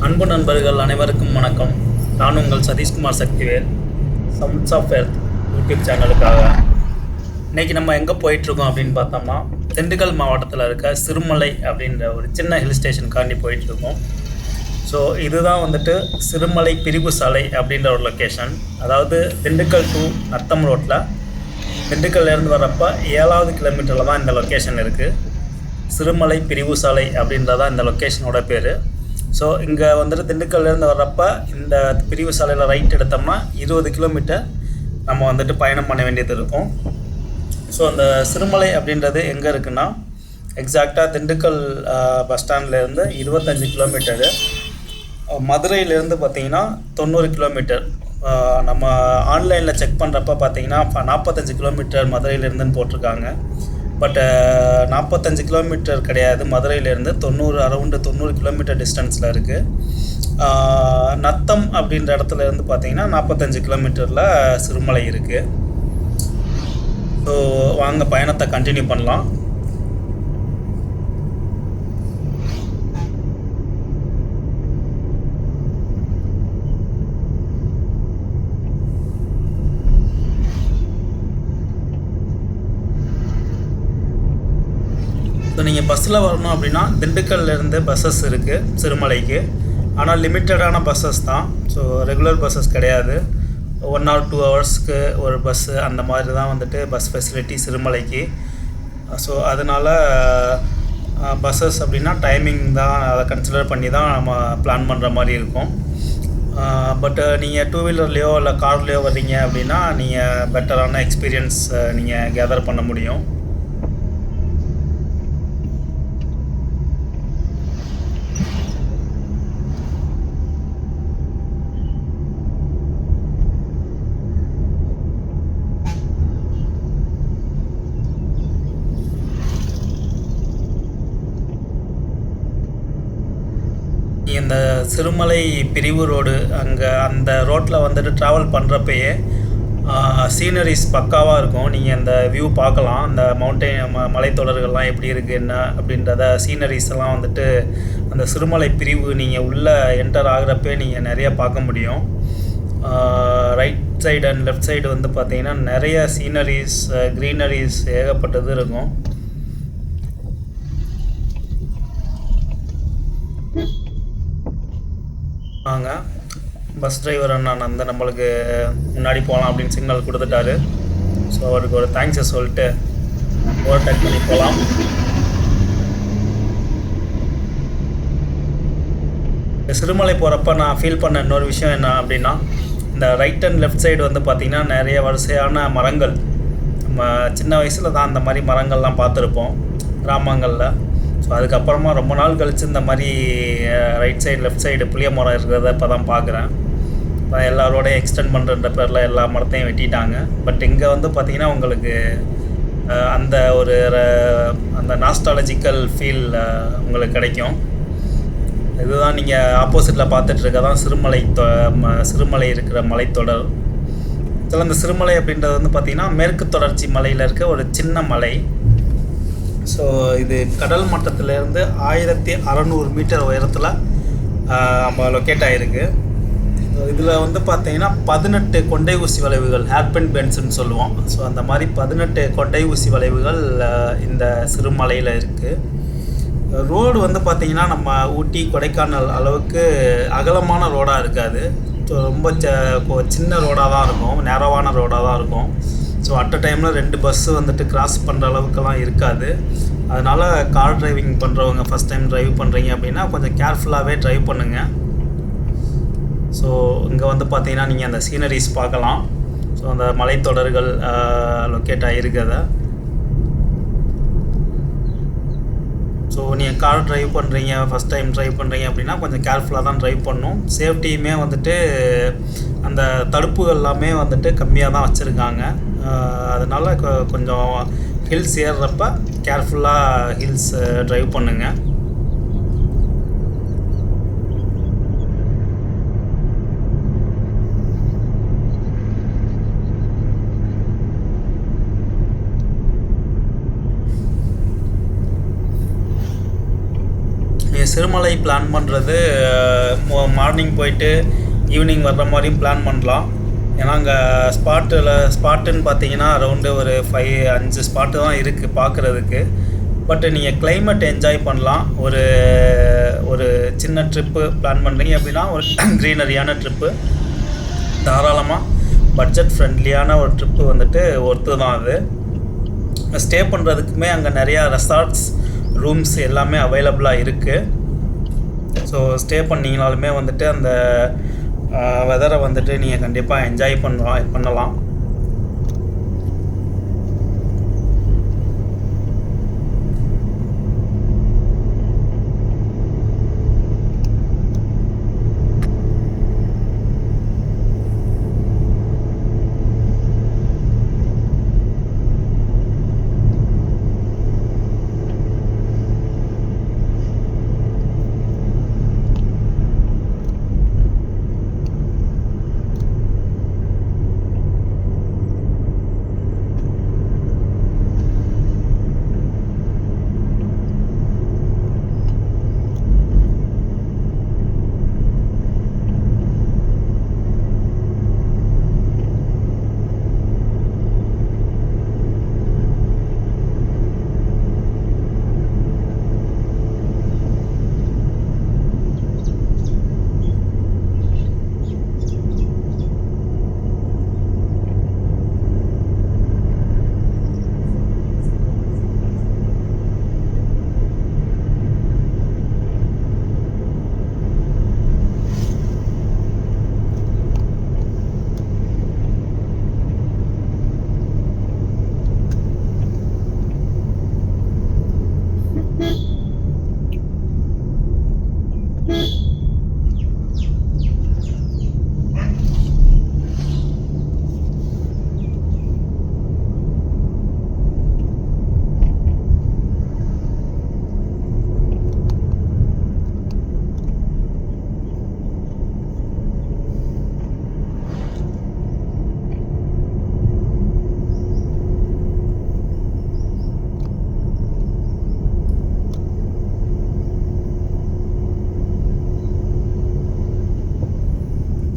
அன்பு நண்பர்கள் அனைவருக்கும் வணக்கம். நான் உங்கள் Sathishkumar Sakthivel, sounds of earth YouTube சேனலுக்காக. இன்றைக்கி நம்ம எங்கே போயிட்டுருக்கோம் அப்படின்னு பார்த்தோம்னா, திண்டுக்கல் மாவட்டத்தில் இருக்க சிறுமலை அப்படின்ற ஒரு சின்ன ஹில் ஸ்டேஷனுக்காண்டி போயிட்டுருக்கோம். ஸோ இதுதான் வந்துட்டு சிறுமலை பிரிவு சாலை அப்படின்ற ஒரு லொக்கேஷன். அதாவது திண்டுக்கல் டு நத்தம் ரோட்டில் திண்டுக்கல்லேருந்து வரப்போ 7வது கிலோமீட்டரில் தான் இந்த லொக்கேஷன் இருக்குது. சிறுமலை பிரிவு சாலை அப்படின்றதான் இந்த லொக்கேஷனோட பேர். ஸோ இங்கே வந்துட்டு திண்டுக்கல்லேருந்து வர்றப்போ இந்த பிரிவு சாலையில் ரைட் எடுத்தோம்னா 20 கிலோமீட்டர் நம்ம வந்துட்டு பயணம் பண்ண வேண்டியது இருக்கும். ஸோ அந்த சிறுமலை அப்படின்றது எங்கே இருக்குன்னா, எக்ஸாக்டாக திண்டுக்கல் பஸ் ஸ்டாண்ட்லேருந்து 25 கிலோமீட்டரு, மதுரையிலேருந்து பார்த்திங்கன்னா 90 கிலோமீட்டர். நம்ம ஆன்லைனில் செக் பண்ணுறப்ப பார்த்திங்கன்னா 45 கிலோமீட்டர் மதுரையிலேருந்துன்னு போட்டிருக்காங்க. பட் 45 கிலோமீட்டர் கிடையாது, மதுரையிலேருந்து அரௌண்டு 90 கிலோமீட்டர் டிஸ்டன்ஸில் இருக்குது. நத்தம் அப்படின்ற இடத்துல இருந்து பார்த்திங்கன்னா 45 கிலோமீட்டரில் சிறுமலை இருக்குது. ஸோ வாங்க பயணத்தை கண்டினியூ பண்ணலாம். ஸோ நீங்கள் பஸ்ஸில் வரணும் அப்படின்னா திண்டுக்கல்லேருந்து பஸ்ஸஸ் இருக்குது சிறுமலைக்கு. ஆனால் லிமிட்டடான பஸ்ஸஸ் தான். ஸோ ரெகுலர் பஸ்ஸஸ் கிடையாது. 1 or 2 ஹவர்ஸ்க்கு ஒரு பஸ்ஸு அந்த மாதிரி தான் வந்துட்டு பஸ் ஃபெசிலிட்டி சிறுமலைக்கு. ஸோ அதனால் பஸ்ஸஸ் அப்படின்னா டைமிங் தான், அதை கன்சிடர் பண்ணி தான் நம்ம பிளான் பண்ணுற மாதிரி இருக்கும். பட் நீங்கள் 2 வீலர்லேயோ இல்லை கார்லேயோ வர்றீங்க அப்படின்னா நீங்கள் பெட்டரான எக்ஸ்பீரியன்ஸ் நீங்கள் கேதர் பண்ண முடியும். இந்த சிறுமலை பிரிவு ரோடு அங்கே அந்த ரோட்டில் வந்துட்டு ட்ராவல் பண்ணுறப்பயே சீனரிஸ் பக்காவாக இருக்கும். நீங்கள் அந்த வியூ பார்க்கலாம், அந்த மவுண்டைன் மலைத்தொடர்கள்லாம் எப்படி இருக்குது என்ன அப்படின்றத சீனரிஸ் எல்லாம் வந்துட்டு அந்த சிறுமலை பிரிவு நீங்கள் உள்ளே என்டர் ஆகிறப்பே நீங்கள் நிறைய பார்க்க முடியும். Right side and left side வந்து பார்த்திங்கன்னா நிறைய சீனரிஸ், க்ரீனரிஸ் ஏகப்பட்டது இருக்கும். வாங்க, பஸ் டிரைவர் அண்ணா வந்து நம்மளுக்கு முன்னாடி போகலாம் அப்படின்னு சிக்னல் கொடுத்துட்டாரு. ஸோ அவருக்கு ஒரு தேங்க்ஸை சொல்லிட்டு ஓவர்டேக் பண்ணி போகலாம். சிறுமலை போகிறப்ப நான் ஃபீல் பண்ண இன்னொரு விஷயம் என்ன அப்படின்னா, இந்த ரைட் அண்ட் லெஃப்ட் சைடு வந்து பார்த்திங்கன்னா நிறைய வரிசையான மரங்கள். நம்ம சின்ன வயசில் தான் அந்த மாதிரி மரங்கள்லாம் பார்த்துருப்போம் கிராமங்களில். ஸோ அதுக்கப்புறமா ரொம்ப நாள் கழித்து இந்த மாதிரி ரைட் சைடு லெஃப்ட் சைடு புளிய மரம் இருக்கிறத இப்போ தான் பார்க்குறேன். எல்லாரோடையும் எக்ஸ்டெண்ட் பண்ணுறன்ற பேரில் எல்லா மரத்தையும் வெட்டிட்டாங்க. பட் இங்கே வந்து பார்த்திங்கன்னா உங்களுக்கு அந்த ஒரு அந்த நாஸ்டாலஜிக்கல் ஃபீல் உங்களுக்கு கிடைக்கும். இதுதான் நீங்கள் ஆப்போசிட்டில் பார்த்துட்ருக்க தான் சிறுமலை இருக்கிற மலைத்தொடர். இதில் இந்த சிறுமலை அப்படின்றது வந்து பார்த்திங்கன்னா மேற்கு தொடர்ச்சி மலையில் இருக்க ஒரு சின்ன மலை. ஸோ இது கடல் மட்டத்திலேருந்து 1600 மீட்டர் உயரத்தில் நம்ம லொக்கேட் ஆகிருக்கு. இதில் வந்து பார்த்திங்கன்னா 18 கொண்டை ஊசி வளைவுகள், ஹேர்பின் பென்ஸ்ன்னு சொல்லுவோம். ஸோ அந்த மாதிரி 18 கொண்டை ஊசி வளைவுகள் இந்த சிறுமலையில் இருக்குது. ரோடு வந்து பார்த்திங்கன்னா நம்ம ஊட்டி கொடைக்கானல் அளவுக்கு அகலமான ரோடாக இருக்காது. ஸோ ரொம்ப சின்ன ரோடாக தான் இருக்கும், நேரவான ரோடாக தான் இருக்கும். ஸோ அட் அ டைமில் 2 பஸ்ஸு வந்துட்டு கிராஸ் பண்ணுற அளவுக்குலாம் இருக்காது. அதனால் கார் டிரைவிங் பண்ணுறவங்க, ஃபஸ்ட் டைம் ட்ரைவ் பண்ணுறீங்க அப்படின்னா கொஞ்சம் கேர்ஃபுல்லாகவே ட்ரைவ் பண்ணுங்கள். ஸோ இங்கே வந்து பார்த்திங்கன்னா நீங்கள் அந்த சீனரிஸ் பார்க்கலாம். ஸோ அந்த மலைத்தொடர்கள் லொக்கேட் ஆகிருக்கிறத. ஸோ நீங்கள் கார் ட்ரைவ் பண்ணுறீங்க, ஃபஸ்ட் டைம் ட்ரைவ் பண்ணுறீங்க அப்படின்னா கொஞ்சம் கேர்ஃபுல்லாக தான் ட்ரைவ் பண்ணணும். சேஃப்டியுமே வந்துட்டு அந்த தடுப்புகள் எல்லாமே வந்துட்டு கம்மியாக தான் வச்சுருக்காங்க. அதனால் கொஞ்சம் ஹில்ஸ் ஏறுறப்ப கேர்ஃபுல்லாக ஹில்ஸ் ட்ரைவ் பண்ணுங்கள். சிறுமலை பிளான் பண்ணுறது மார்னிங் போயிட்டு ஈவினிங் வர்ற மாதிரியும் பிளான் பண்ணலாம். ஏன்னா அங்கே ஸ்பாட்டுன்னு பார்த்தீங்கன்னா அரௌண்டு ஒரு 5 ஸ்பாட்டு தான் இருக்குது பார்க்குறதுக்கு. பட் நீங்கள் கிளைமேட் என்ஜாய் பண்ணலாம். ஒரு சின்ன ட்ரிப்பு பிளான் பண்ணுறீங்க அப்படின்னா ஒரு க்ரீனரியான ட்ரிப்பு தாராளமாக பட்ஜெட் ஃப்ரெண்ட்லியான ஒரு ட்ரிப்பு வந்துட்டு ஒர்த்து தான் அது. ஸ்டே பண்ணுறதுக்குமே அங்கே நிறையா ரெசார்ட்ஸ் ரூம்ஸ் எல்லாமே அவைலபிளாக இருக்குது. ஸோ ஸ்டே பண்ணிங்கனாலுமே வந்துட்டு அந்த வெதரை வந்துட்டு நீங்கள் கண்டிப்பாக என்ஜாய் பண்ணலாம்.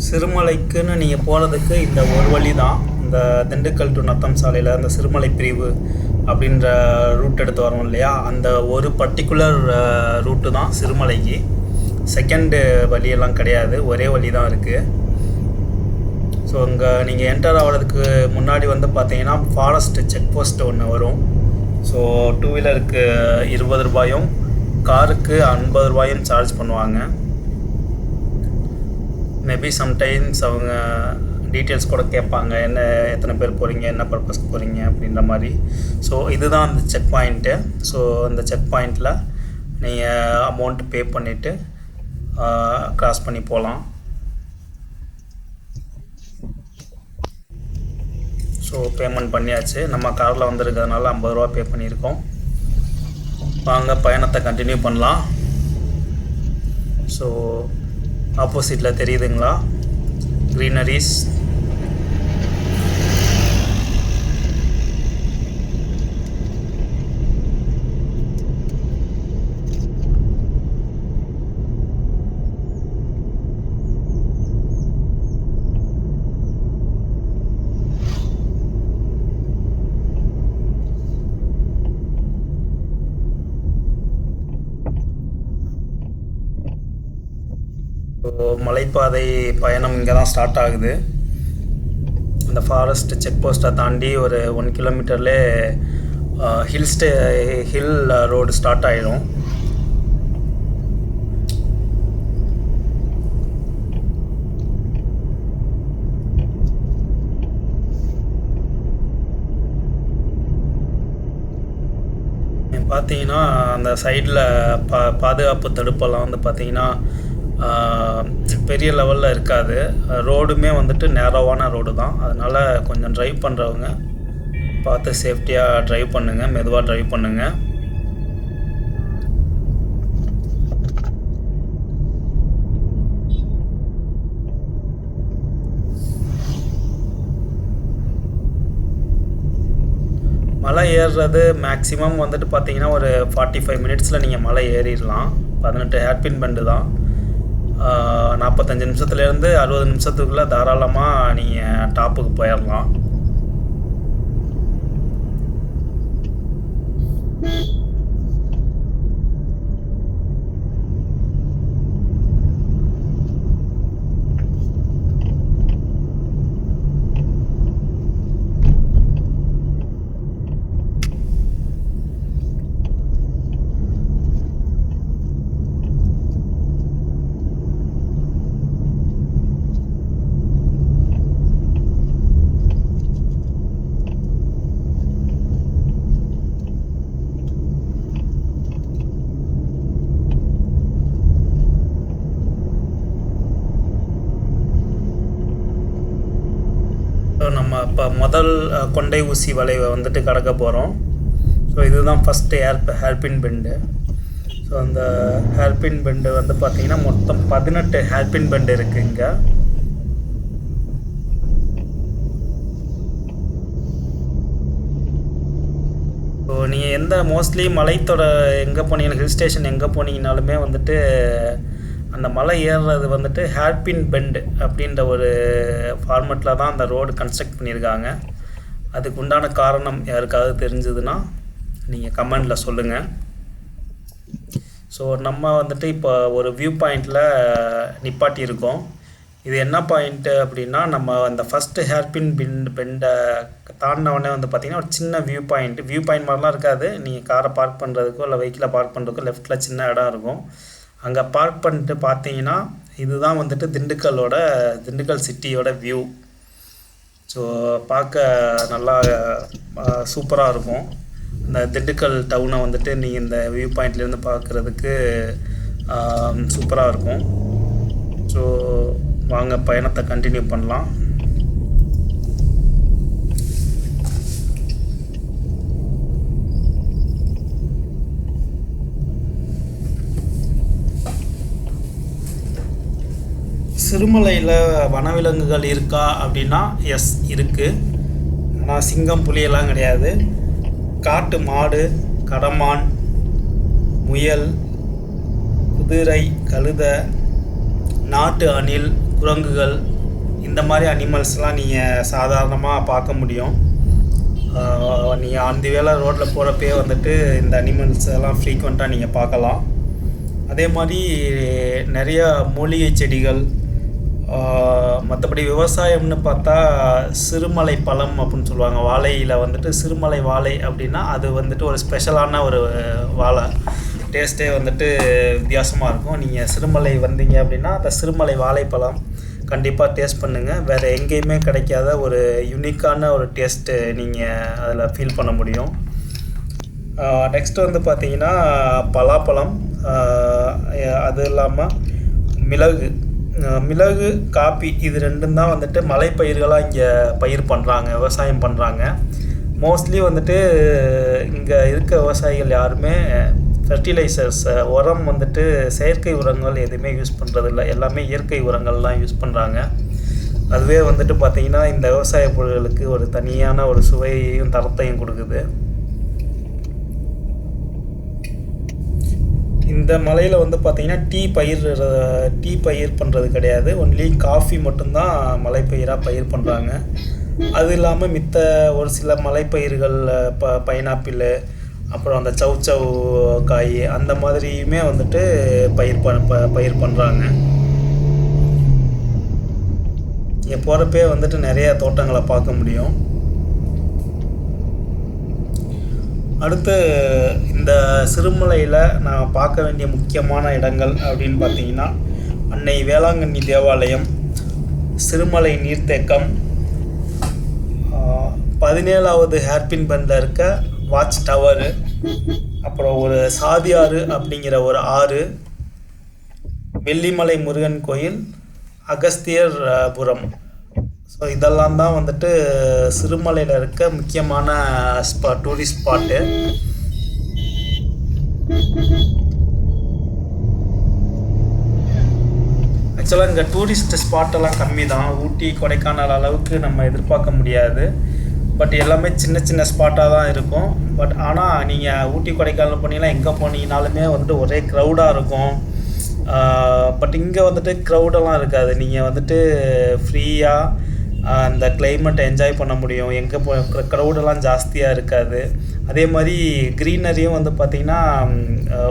சிறுமலைக்குன்னு நீங்கள் போகிறதுக்கு இந்த ஒரு வழி தான். இந்த திண்டுக்கல் டு நத்தம் சாலையில் அந்த சிறுமலை பிரிவு அப்படின்ற ரூட் எடுத்து வரோம் இல்லையா, அந்த ஒரு பர்டிகுலர் ரூட்டு தான் சிறுமலைக்கு. செகண்டு வழியெல்லாம் கிடையாது, ஒரே வழி தான் இருக்குது. ஸோ இங்கே நீங்கள் என்டர் ஆகிறதுக்கு முன்னாடி வந்து பார்த்தீங்கன்னா ஃபாரஸ்ட் செக் போஸ்ட் ஒன்று வரும். ஸோ 2 வீலருக்கு 20 ரூபாயும் காருக்கு 50 ரூபாயும் சார்ஜ் பண்ணுவாங்க. மேபி சம்டைம்ஸ் அவங்க டீட்டெயில்ஸ் கூட கேட்பாங்க, எத்தனை பேர் போகிறீங்க, என்ன பர்பஸ்க்கு போகிறீங்க அப்படின்ற மாதிரி. ஸோ இதுதான் அந்த செக் பாயிண்ட்டு. ஸோ அந்த செக் பாயிண்ட்டில் நீங்கள் அமௌண்ட் பே பண்ணிவிட்டு க்ராஸ் பண்ணி போகலாம். ஸோ பேமெண்ட் பண்ணியாச்சு. நம்ம காரில் வந்துருக்கிறதுனால 50 ரூபா பே பண்ணியிருக்கோம். வாங்க பயணத்தை கண்டினியூ பண்ணலாம். ஸோ ஆப்போசிட்டில் தெரியுதுங்களா க்ரீனரிஸ். மலைப்பாதை பயணம் இங்கே தான் ஸ்டார்ட் ஆகுது. இந்த ஃபாரஸ்ட் செக் போஸ்ட்டை தாண்டி ஒரு 1 கிலோமீட்டர்லே ஹில் ரோடு ஸ்டார்ட் ஆகிடும். பார்த்தீங்கன்னா அந்த சைடில் பாதுகாப்பு தடுப்பெல்லாம் வந்து பார்த்திங்கன்னா பெரிய லெவலில் இருக்காது. ரோடுமே வந்துட்டு நேரோவான ரோடு தான். அதனால் கொஞ்சம் ட்ரைவ் பண்ணுறவங்க பார்த்து சேஃப்டியாக ட்ரைவ் பண்ணுங்கள், மெதுவாக ட்ரைவ் பண்ணுங்கள். மலை ஏறுறது மேக்ஸிமம் வந்துட்டு பார்த்தீங்கன்னா ஒரு 45 மினிட்ஸில் நீங்கள் மலை ஏறிடலாம். 18 ஹேர்பின் பெண்டு தான். 45 நிமிஷத்துலேருந்து 60 நிமிஷத்துக்குள்ளே தாராளமாக நீங்கள் டாப்புக்கு போயிடலாம். ஸோ நம்ம இப்போ முதல் கொண்டை ஊசி வளைவை வந்துட்டு கடக்க போகிறோம். ஸோ இதுதான் ஃபஸ்ட்டு ஹேர்பின் பெண்டு. ஸோ அந்த ஹேர்பின் பெண்டு வந்து பார்த்திங்கன்னா மொத்தம் 18 ஹேர்பின் பெண்டு இருக்குது இங்கே. ஸோ நீங்கள் மோஸ்ட்லி மலைத்தொட எங்கே போனீங்கன்னா, ஹில் ஸ்டேஷன் எங்கே போனீங்கனாலுமே வந்துட்டு அந்த மலை ஏறுறது வந்துட்டு ஹேர்பின் பெண்டு அப்படின்ற ஒரு ஃபார்மெட்டில் தான் அந்த ரோடு கன்ஸ்ட்ரக்ட் பண்ணியிருக்காங்க. அதுக்கு உண்டான காரணம் யாருக்காவது தெரிஞ்சதுன்னா நீங்கள் கமெண்டில் சொல்லுங்கள். ஸோ நம்ம வந்துட்டு இப்போ ஒரு வியூ பாயிண்டில் நிப்பாட்டியிருக்கோம். இது என்ன பாயிண்ட்டு அப்படின்னா, நம்ம அந்த ஃபஸ்ட்டு ஹேர்பின் பெண்டை தாண்டினவுடனே வந்து பார்த்திங்கன்னா ஒரு சின்ன வியூ பாயிண்ட் மாதிரிலாம் இருக்காது. நீங்கள் காரை பார்க் பண்ணுறதுக்கோ இல்லை வெஹிக்கிளை பார்க் பண்ணுறதுக்கோ லெஃப்ட்டில் சின்ன இடம் இருக்கும். அங்கே பார்க் பண்ணிட்டு பார்த்தீங்கன்னா இதுதான் வந்துட்டு திண்டுக்கல் சிட்டியோட வியூ. ஸோ பார்க்க நல்லா சூப்பராக இருக்கும். இந்த திண்டுக்கல் டவுனை வந்துட்டு நீங்கள் இந்த வியூ பாயிண்ட்லேருந்து பார்க்குறதுக்கு சூப்பராக இருக்கும். ஸோ வாங்க பயணத்தை கண்டினியூ பண்ணலாம். சிறுமலையில் வனவிலங்குகள் இருக்கா அப்படின்னா எஸ் இருக்குது. ஆனால் சிங்கம் புலியெல்லாம் கிடையாது. காட்டு மாடு, கடமான், முயல், குதிரை, கழுதை, நாட்டு அணில், குரங்குகள் இந்த மாதிரி அனிமல்ஸ்லாம் நீங்கள் சாதாரணமாக பார்க்க முடியும். நீங்கள் அந்த வேளை ரோட்டில் போகிறப்பே வந்துட்டு இந்த அனிமல்ஸ் எல்லாம் ஃப்ரீக்வெண்ட்டாக நீங்கள் பார்க்கலாம். அதே மாதிரி நிறைய மூலிகை செடிகள், மற்றபடி விவசாயம்னு பார்த்தா சிறுமலை பழம் அப்படின்னு சொல்லுவாங்க. வாழையில் வந்துட்டு சிறுமலை வாழை அப்படின்னா அது வந்துட்டு ஒரு ஸ்பெஷலான ஒரு வாழை. டேஸ்ட்டே வந்துட்டு வித்தியாசமாக இருக்கும். நீங்கள் சிறுமலை வந்தீங்க அப்படின்னா அந்த சிறுமலை வாழைப்பழம் கண்டிப்பாக டேஸ்ட் பண்ணுங்கள். வேறு எங்கேயுமே கிடைக்காத ஒரு யூனிக்கான ஒரு டேஸ்ட்டு நீங்கள் அதில் ஃபீல் பண்ண முடியும். நெக்ஸ்ட்டு வந்து பார்த்திங்கன்னா பலாப்பழம், அது இல்லாமல் மிளகு, காப்பி, இது ரெண்டும் தான் வந்துட்டு மலைப்பயிர்களாக இங்கே பயிர் பண்ணுறாங்க, விவசாயம் பண்ணுறாங்க. மோஸ்ட்லி வந்துட்டு இங்கே இருக்க விவசாயிகள் யாருமே ஃபெர்டிலைசர்ஸ், உரம் வந்துட்டு செயற்கை உரங்கள் எதுவுமே யூஸ் பண்ணுறதில்ல. எல்லாமே இயற்கை உரங்கள்லாம் யூஸ் பண்ணுறாங்க. அதுவே வந்துட்டு பார்த்திங்கன்னா இந்த விவசாய பொருட்களுக்கு ஒரு தனியான ஒரு சுவையையும் தரத்தையும் கொடுக்குது. இந்த மலையில் வந்து பார்த்திங்கன்னா டீ பயிர் பண்ணுறது கிடையாது. ஒன்லி காஃபி மட்டும்தான் மலைப்பயிராக பயிர் பண்ணுறாங்க. அது இல்லாமல் மித்த ஒரு சில மலைப்பயிர்கள், பைனாப்பிள், அப்புறம் அந்த சவ் காய், அந்த மாதிரியுமே வந்துட்டு பயிர் பண்ணுறாங்க. இங்கே போகிறப்பே வந்துட்டு நிறைய தோட்டங்களை பார்க்க முடியும். அடுத்து இந்த சிறுமலையில் நான் பார்க்க வேண்டிய முக்கியமான இடங்கள் அப்படின்னு பார்த்தீங்கன்னா அன்னை வேளாங்கண்ணி தேவாலயம், சிறுமலை நீர்த்தேக்கம், 17வது ஹேர்பின் பெண்டில் இருக்க வாட்ச் டவரு, அப்புறம் ஒரு சாதியாறு அப்படிங்கிற ஒரு ஆறு, வெள்ளிமலை முருகன் கோயில், அகஸ்தியர்புரம். ஸோ இதெல்லாம் தான் வந்துட்டு சிறுமலையில் இருக்க முக்கியமான டூரிஸ்ட் ஸ்பாட்டு. ஆக்சுவலாக இங்கே டூரிஸ்ட் ஸ்பாட்டெல்லாம் கம்மி தான். ஊட்டி, கொடைக்கானல் அளவுக்கு நம்ம எதிர்பார்க்க முடியாது. பட் எல்லாமே சின்ன சின்ன ஸ்பாட்டாக தான் இருக்கும். பட் ஆனால் நீங்கள் ஊட்டி கொடைக்கானல் போனீங்கன்னா எங்கே போனீங்கனாலுமே வந்துட்டு ஒரே க்ரௌடாக இருக்கும். பட் இங்கே வந்துட்டு க்ரௌடெல்லாம் இருக்காது. நீங்கள் வந்துட்டு ஃப்ரீயாக அந்த கிளைமேட்டை என்ஜாய் பண்ண முடியும். எங்கே க்ரௌடெல்லாம் ஜாஸ்தியாக இருக்காது. அதே மாதிரி க்ரீனரியும் வந்து பார்த்திங்கன்னா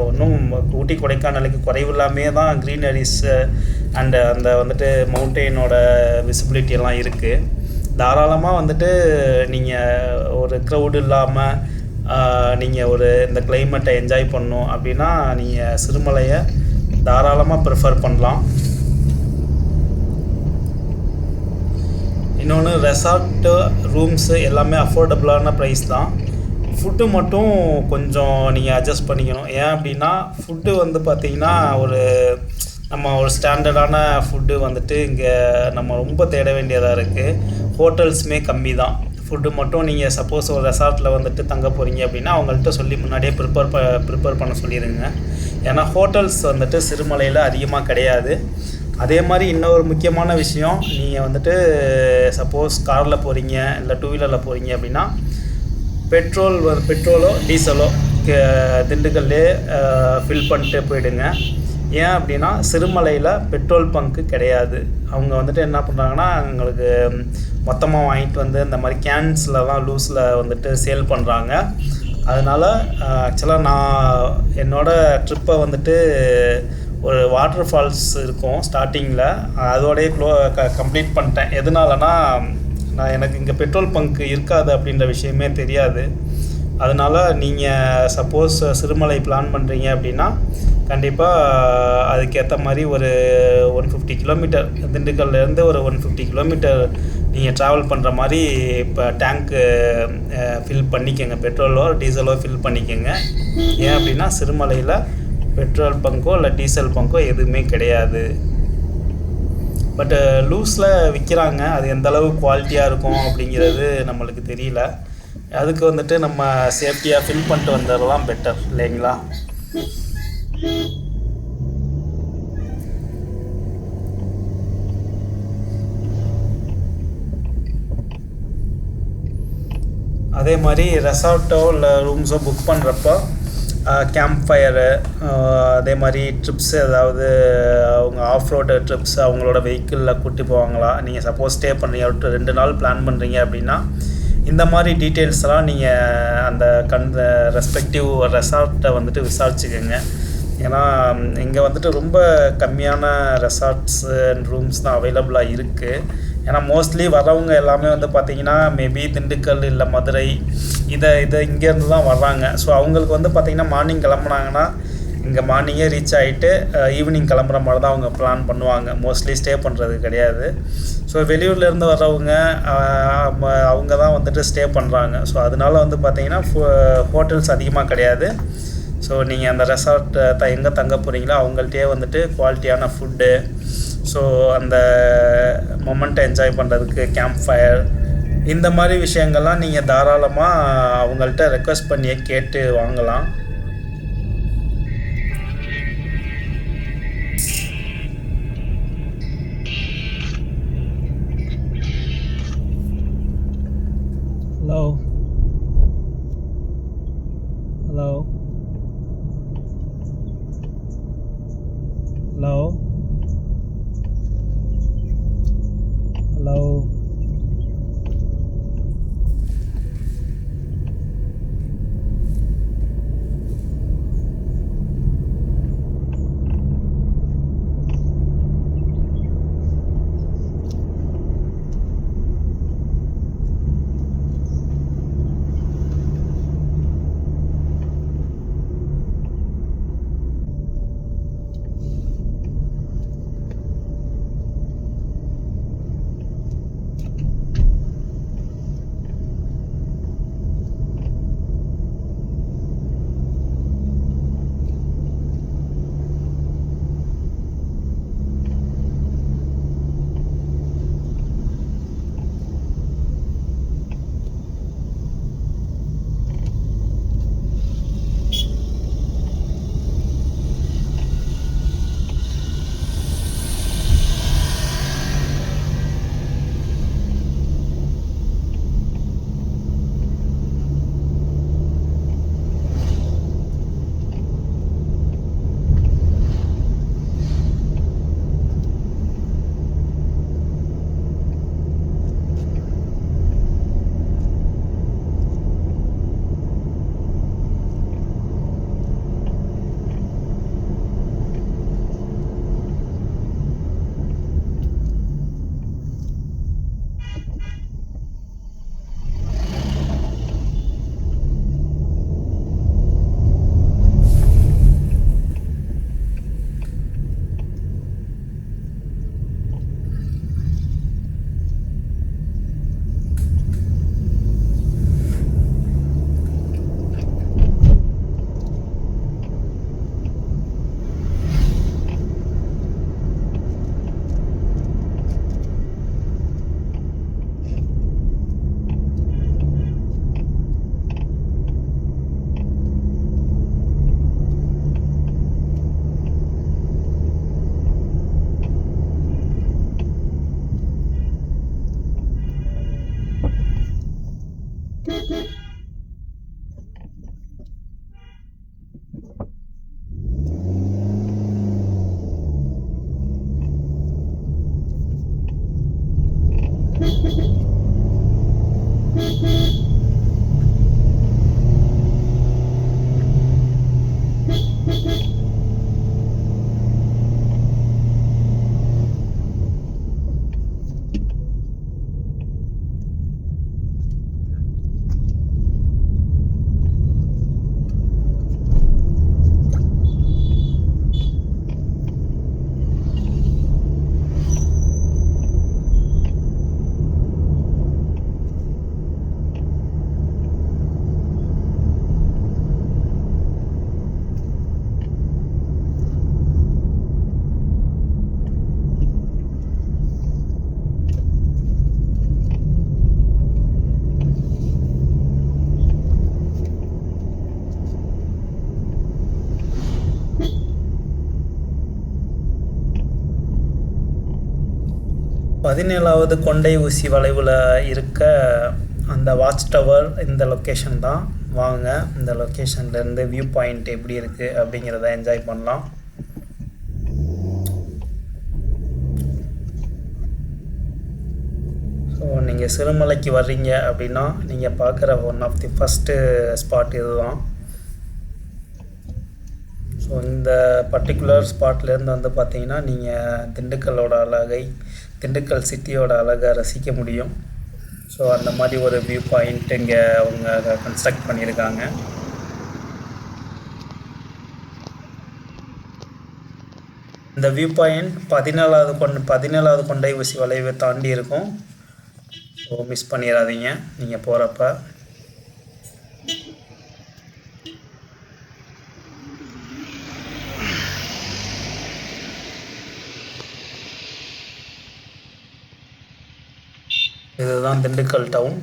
ஒன்றும் ஊட்டி கொடைக்கானலுக்கு குறைவில்லாமே தான் க்ரீனரிஸு அண்டு அந்த வந்துட்டு மவுண்டெயினோட விசிபிலிட்டி எல்லாம் இருக்குது. தாராளமாக வந்துட்டு நீங்கள் ஒரு க்ரௌடு இல்லாமல் நீங்கள் ஒரு இந்த கிளைமேட்டை என்ஜாய் பண்ணணும் அப்படின்னா நீங்கள் சிறுமலையை தாராளமாக ப்ரிஃபர் பண்ணலாம். இன்னொன்று ரெசார்ட்டு ரூம்ஸு எல்லாமே அஃபோர்டபுளான ப்ரைஸ் தான். ஃபுட்டு மட்டும் கொஞ்சம் நீங்கள் அட்ஜஸ்ட் பண்ணிக்கணும். ஏன் அப்படின்னா ஃபுட்டு வந்து பார்த்திங்கன்னா நம்ம ஒரு ஸ்டாண்டர்டான ஃபுட்டு வந்துட்டு இங்கே நம்ம ரொம்ப தேட வேண்டியதாக இருக்குது. ஹோட்டல்ஸுமே கம்மி தான். ஃபுட்டு மட்டும் நீங்கள் சப்போஸ் ஒரு ரெசார்ட்டில் வந்துட்டு தங்க போகிறீங்க அப்படின்னா அவங்கள்ட்ட சொல்லி முன்னாடியே ப்ரிப்பேர் பண்ண சொல்லிடுங்க. ஏன்னா ஹோட்டல்ஸ் வந்துட்டு சிறுமலையில் அதிகமாக கிடையாது. அதே மாதிரி இன்னொரு முக்கியமான விஷயம், நீங்கள் வந்துட்டு சப்போஸ் காரில் போகிறீங்க இல்லை டூ வீலரில் போகிறீங்க அப்படின்னா பெட்ரோலோ டீசலோ திண்டுக்கல்லே ஃபில் பண்ணிட்டு போயிடுங்க. ஏன் அப்படின்னா சிறுமலையில் பெட்ரோல் பங்க்கு கிடையாது. அவங்க வந்துட்டு என்ன பண்ணுறாங்கன்னா எங்களுக்கு மொத்தமாக வாங்கிட்டு வந்து இந்த மாதிரி கேன்ஸ்லலாம் லூஸில் வந்துட்டு சேல் பண்ணுறாங்க. அதனால் ஆக்சுவலாக நான் என்னோடய ட்ரிப்பை வந்துட்டு ஒரு வாட்டர் ஃபால்ஸ் இருக்கும் ஸ்டார்டிங்கில், அதோடய கம்ப்ளீட் பண்ணிட்டேன். எதனாலனா எனக்கு இங்கே பெட்ரோல் பங்க் இருக்காது அப்படின்ற விஷயமே தெரியாது. அதனால் நீங்கள் சப்போஸ் சிறுமலை பிளான் பண்ணுறீங்க அப்படின்னா கண்டிப்பாக அதுக்கேற்ற மாதிரி ஒரு 150 கிலோமீட்டர் திண்டுக்கல்லேருந்து ஒரு 150 கிலோமீட்டர் நீங்கள் ட்ராவல் பண்ணுற மாதிரி இப்போ டேங்க்கு ஃபில் பண்ணிக்கோங்க. பெட்ரோலோ டீசலோ ஃபில் பண்ணிக்கோங்க. ஏன் அப்படின்னா சிறுமலையில் பெட்ரோல் பங்கோ இல்லை டீசல் பங்கோ எதுவுமே கிடையாது. பட்டு லூஸில் விற்கிறாங்க. அது எந்தளவு குவாலிட்டியாக இருக்கும் அப்படிங்கிறது நம்மளுக்கு தெரியல. அதுக்கு வந்துட்டு நம்ம சேஃப்டியாக ஃபில் பண்ணிட்டு வந்துடலாம் பெட்டர் இல்லைங்களா? அதே மாதிரி ரெசார்ட்டோ இல்லை ரூம்ஸோ புக் பண்ணுறப்போ கேம்ப் ஃபயரு, அதே மாதிரி ட்ரிப்ஸு, அதாவது அவங்க ஆஃப் ரோடு ட்ரிப்ஸ் அவங்களோட வெஹிக்கிளில் கூட்டி போவாங்களா, நீங்கள் சப்போஸ் ஸ்டே பண்ணுறீங்க 2 நாள் பிளான் பண்ணுறீங்க அப்படின்னா இந்த மாதிரி டீட்டெயில்ஸ்லாம் நீங்கள் அந்த ரெஸ்பெக்டிவ் ரெசார்ட்டை வந்துட்டு விசாரிச்சுக்கோங்க. ஏன்னா இங்கே வந்துட்டு ரொம்ப கம்மியான ரெசார்ட்ஸு அண்ட் ரூம்ஸ் தான் அவைலபிளாக இருக்குது. ஏன்னா மோஸ்ட்லி வரவங்க எல்லாமே வந்து பார்த்திங்கன்னா மேபி திண்டுக்கல் இல்லை மதுரை இதை இங்கேருந்து தான் வர்றாங்க. ஸோ அவங்களுக்கு வந்து பார்த்திங்கன்னா மார்னிங் கிளம்புனாங்கன்னா இங்கே மார்னிங்கே ரீச் ஆகிட்டு ஈவினிங் கிளம்புற மாதிரி தான் அவங்க பிளான் பண்ணுவாங்க. மோஸ்ட்லி ஸ்டே பண்ணுறது கிடையாது. ஸோ வெளியூர்லேருந்து வர்றவங்க அவங்க தான் வந்துட்டு ஸ்டே பண்ணுறாங்க. ஸோ அதனால வந்து பார்த்திங்கன்னா ஹோட்டல்ஸ் அதிகமாக கிடையாது. ஸோ நீங்கள் அந்த ரெசார்ட் எங்கே தங்க போகிறீங்களோ அவங்கள்ட்டே வந்துட்டு குவாலிட்டியான ஃபுட்டு, ஸோ அந்த மொமெண்ட்டை என்ஜாய் பண்ணுறதுக்கு கேம்ப் ஃபயர், இந்த மாதிரி விஷயங்கள்லாம் நீங்கள் தாராளமாக அவங்கள்ட்ட ரெக்வெஸ்ட் பண்ணியே கேட்டு வாங்கலாம். ஹலோ ஹலோ ஹலோ ஹலோ 17வது கொண்டை ஊசி வளைவில் இருக்க அந்த வாட்ச் டவர் இந்த லொக்கேஷன் தான். வாங்க இந்த லொக்கேஷன்லேருந்து வியூ பாயிண்ட் எப்படி இருக்குது அப்படிங்கிறத என்ஜாய் பண்ணலாம். ஸோ நீங்கள் சிறுமலைக்கு வர்றீங்க அப்படின்னா நீங்கள் பார்க்குற one of the first spot இது தான். ஸோ இந்த பர்டிகுலர் ஸ்பாட்லேருந்து வந்து பார்த்தீங்கன்னா நீங்கள் திண்டுக்கல் சிட்டியோட அழகை ரசிக்க முடியும். ஸோ அந்த மாதிரி ஒரு வியூ பாயிண்ட் இங்கே அவங்க கன்ஸ்ட்ரக்ட் பண்ணியிருக்காங்க. இந்த வியூ பாயிண்ட் 17வது கொண்டை ஊசி வளைவை தாண்டி இருக்கும். ஸோ மிஸ் பண்ணிடாதீங்க நீங்கள் போகிறப்ப. இதுதான் திண்டுக்கல் டவுன்.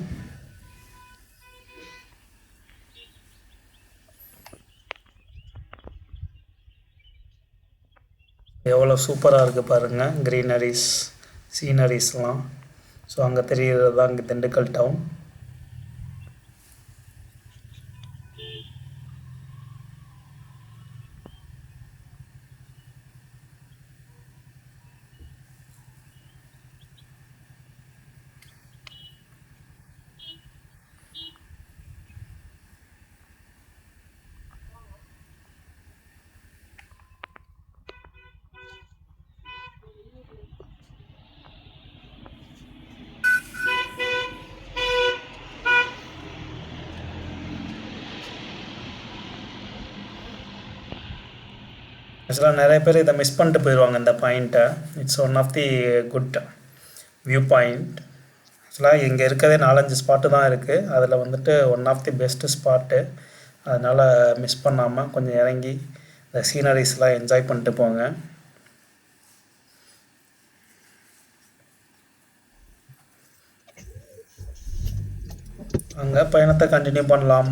எவ்வளோ சூப்பராக இருக்குது பாருங்கள், க்ரீனரிஸ் சீனரிஸ்லாம். ஸோ அங்கே தெரிகிறது தான் இங்கே திண்டுக்கல் டவுன். ஆக்சுவலாக நிறைய பேர் இதை மிஸ் பண்ணிட்டு போயிடுவாங்க இந்த பாயிண்ட்டை. It's one of the good view point. ஆக்சுவலாக இங்கே இருக்கிறதே 4-5 ஸ்பாட்டு தான் இருக்குது. அதில் வந்துட்டு one of the best spot. அதனால் மிஸ் பண்ணாமல் கொஞ்சம் இறங்கி இந்த சீனரிஸ்லாம் என்ஜாய் பண்ணிட்டு போங்க. அங்கே பயணத்தை கண்டினியூ பண்ணலாம்.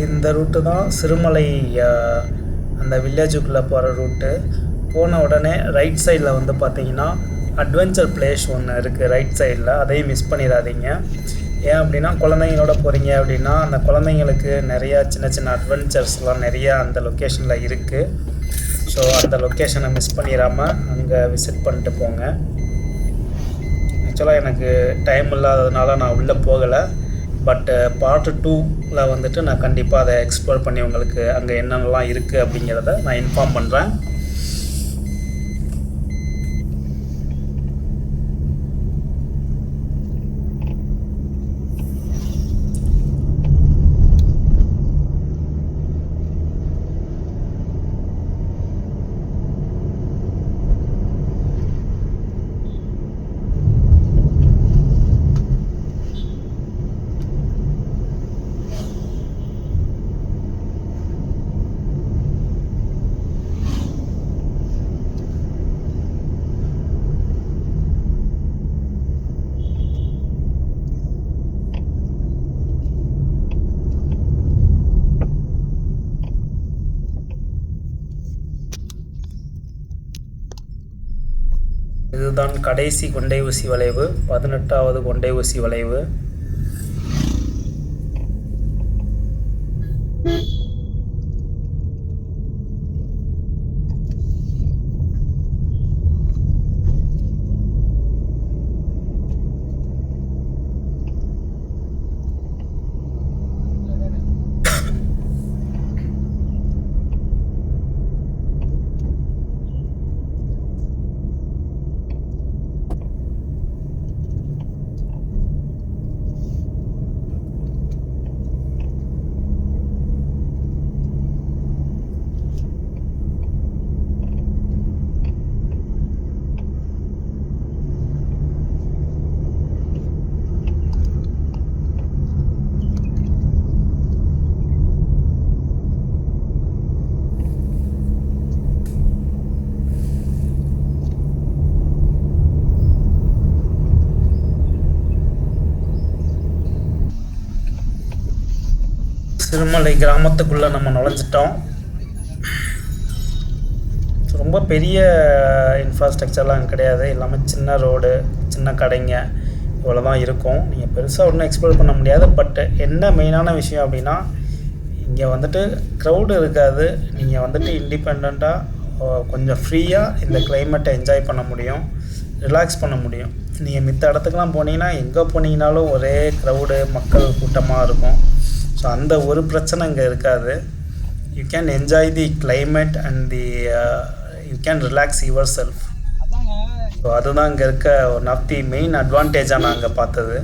இந்த ரூட்டு தான் சிறுமலை அந்த வில்லேஜுக்குள்ளே போகிற ரூட்டு. போன உடனே ரைட் சைடில் வந்து பார்த்திங்கன்னா அட்வென்ச்சர் பிளேஸ் ஒன்று இருக்குது ரைட் சைடில். அதையும் மிஸ் பண்ணிடாதீங்க. ஏன் அப்படின்னா குழந்தைங்களோட போகிறீங்க அப்படின்னா அந்த குழந்தைங்களுக்கு நிறையா சின்ன சின்ன அட்வென்ச்சர்ஸ்லாம் நிறையா அந்த லொக்கேஷனில் இருக்குது. ஸோ அந்த லொக்கேஷனை மிஸ் பண்ணிடாமல் அங்கே விசிட் பண்ணிட்டு போங்க. ஆக்சுவலாக எனக்கு டைம் இல்லாததுனால நான் உள்ளே போகலை. பட் பார்ட் 2ல் வந்துட்டு நான் கண்டிப்பாக அதை எக்ஸ்ப்ளோர் பண்ணி உங்களுக்கு அங்கே என்னென்னலாம் இருக்குது அப்படிங்கிறத நான் இன்ஃபார்ம் பண்ணுறேன். இதுதான் கடைசி கொண்டை ஊசி வளைவு, 18வது கொண்டை ஊசி வளைவு. சிறுமலை கிராமத்துக்குள்ளே நம்ம நுழைஞ்சிட்டோம். ரொம்ப பெரிய இன்ஃப்ராஸ்ட்ரக்சர்லாம் கிடையாது. எல்லாமே சின்ன ரோடு, சின்ன கடைங்க, இவ்வளோ தான் இருக்கும். நீங்கள் பெருசாக ஒன்றும் எக்ஸ்ப்ளோர் பண்ண முடியாது. பட் என்ன மெயினான விஷயம் அப்படின்னா, இங்கே வந்துட்டு க்ரௌடு இருக்காது. நீங்கள் வந்துட்டு இண்டிபெண்ட்டாக கொஞ்சம் ஃப்ரீயாக இந்த கிளைமேட்டை என்ஜாய் பண்ண முடியும், ரிலாக்ஸ் பண்ண முடியும். நீங்கள் மித்த இடத்துக்குலாம் போனீங்கன்னா, எங்கே போனீங்கனாலும் ஒரே க்ரௌடு, மக்கள் கூட்டமாக இருக்கும். ஸோ அந்த ஒரு பிரச்சனை இங்கே இருக்காது. You can enjoy the climate and you can relax your self. So அதுதான் இங்கே இருக்க ஒன் ஆஃப் தி மெயின் அட்வான்டேஜாக நான் அங்கே பார்த்தது.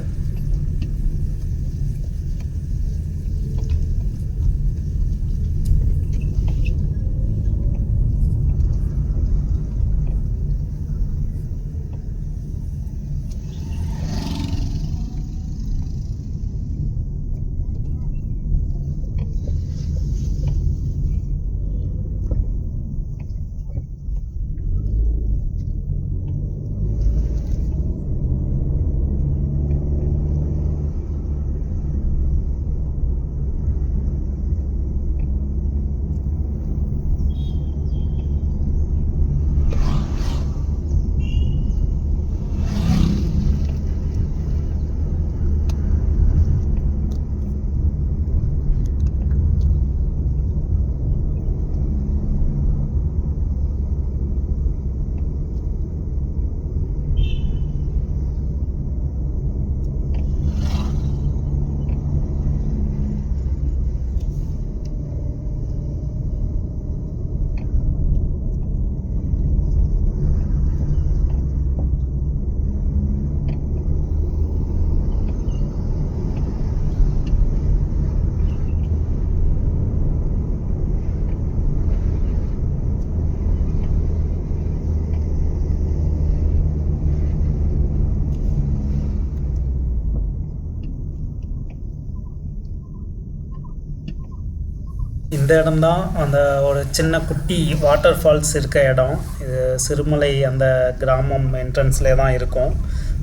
இந்த இடம்தான் அந்த ஒரு சின்ன குட்டி வாட்டர் ஃபால்ஸ் இருக்க இடம். இது சிறுமலை அந்த கிராமம் என்ட்ரன்ஸ்லேயே தான் இருக்கும்.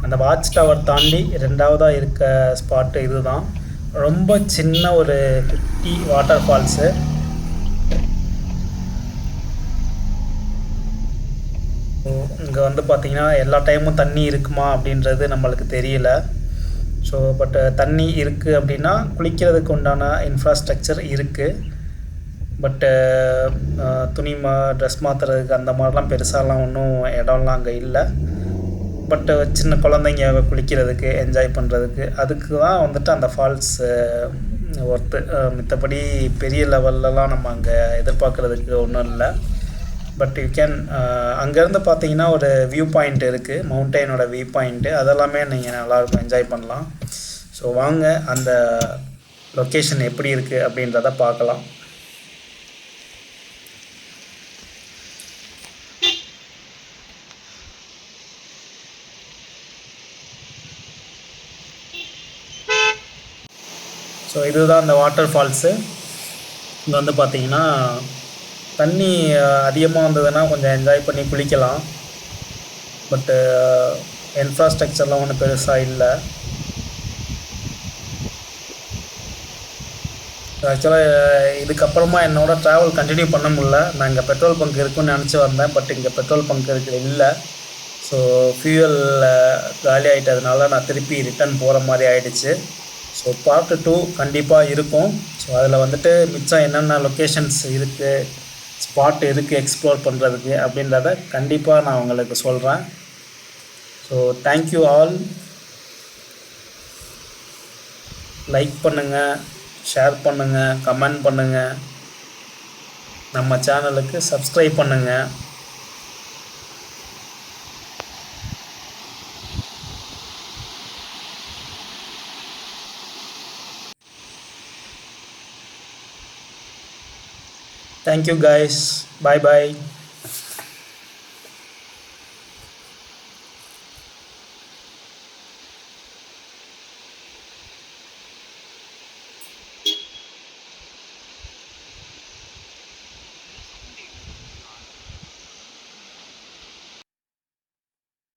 அந்த வாட்ச் டவர் தாண்டி ரெண்டாவதாக இருக்க ஸ்பாட்டு இது தான். ரொம்ப சின்ன ஒரு குட்டி வாட்டர் ஃபால்ஸு. இங்கே வந்து பார்த்திங்கன்னா எல்லா டைமும் தண்ணி இருக்குமா அப்படின்றது நம்மளுக்கு தெரியல. ஸோ பட் தண்ணி இருக்குது அப்படின்னா குளிக்கிறதுக்கு உண்டான இன்ஃப்ராஸ்ட்ரக்சர் இருக்குது. பட்டு ட்ரெஸ் மாற்றுறதுக்கு அந்த மாதிரிலாம் பெருசாலாம் ஒன்றும் இடம்லாம் அங்கே இல்லை. பட்டு சின்ன குழந்தைங்க குளிக்கிறதுக்கு, என்ஜாய் பண்ணுறதுக்கு, அதுக்கு தான் வந்துட்டு அந்த ஃபால்ஸ் ஒர்த்து. மித்தபடி பெரிய லெவல்லலாம் நம்ம அங்கே எதிர்பார்க்குறதுக்கு ஒன்றும் இல்லை. பட் யூ கேன் அங்கேருந்து பார்த்தீங்கன்னா ஒரு வியூ பாயிண்ட் இருக்குது, மவுண்டெயினோட வியூ பாயிண்ட்டு. அதெல்லாமே நீங்கள் நல்லாயிருக்கும், என்ஜாய் பண்ணலாம். ஸோ வாங்க அந்த லொக்கேஷன் எப்படி இருக்குது அப்படின்றத பார்க்கலாம். ஸோ இதுதான் அந்த வாட்டர் ஃபால்ஸு. இங்கே வந்து பார்த்திங்கன்னா தண்ணி அதிகமாக வந்ததுன்னா கொஞ்சம் என்ஜாய் பண்ணி குளிக்கலாம். பட்டு இன்ஃப்ராஸ்ட்ரக்சர்லாம் ஒன்றும் பெருசாக இல்லை. ஆக்சுவலாக இதுக்கப்புறமா என்னோடய ட்ராவல் கண்டினியூ பண்ண முடியல. நான் இங்கே பெட்ரோல் பங்க் இருக்குன்னு நினச்சி வந்தேன், பட் இங்கே பெட்ரோல் பங்க் இல்லை. ஸோ ஃபியூயல் காலி ஆகிட்டதுனால நான் திருப்பி ரிட்டன் போகிற மாதிரி ஆகிடுச்சு. ஸோ பார்ட் 2 கண்டிப்பாக இருக்கும். ஸோ அதில் வந்துட்டு மிச்சம் என்னென்ன லொக்கேஷன்ஸ் இருக்குது, ஸ்பாட் இருக்குது எக்ஸ்ப்ளோர் பண்ணுறதுக்கு அப்படின்றத கண்டிப்பாக நான் உங்களுக்கு சொல்கிறேன். So thank you all. லைக் பண்ணுங்கள், ஷேர் பண்ணுங்கள், கமெண்ட் பண்ணுங்கள், நம்ம சேனலுக்கு சப்ஸ்கிரைப் பண்ணுங்கள். Thank you guys. Bye bye.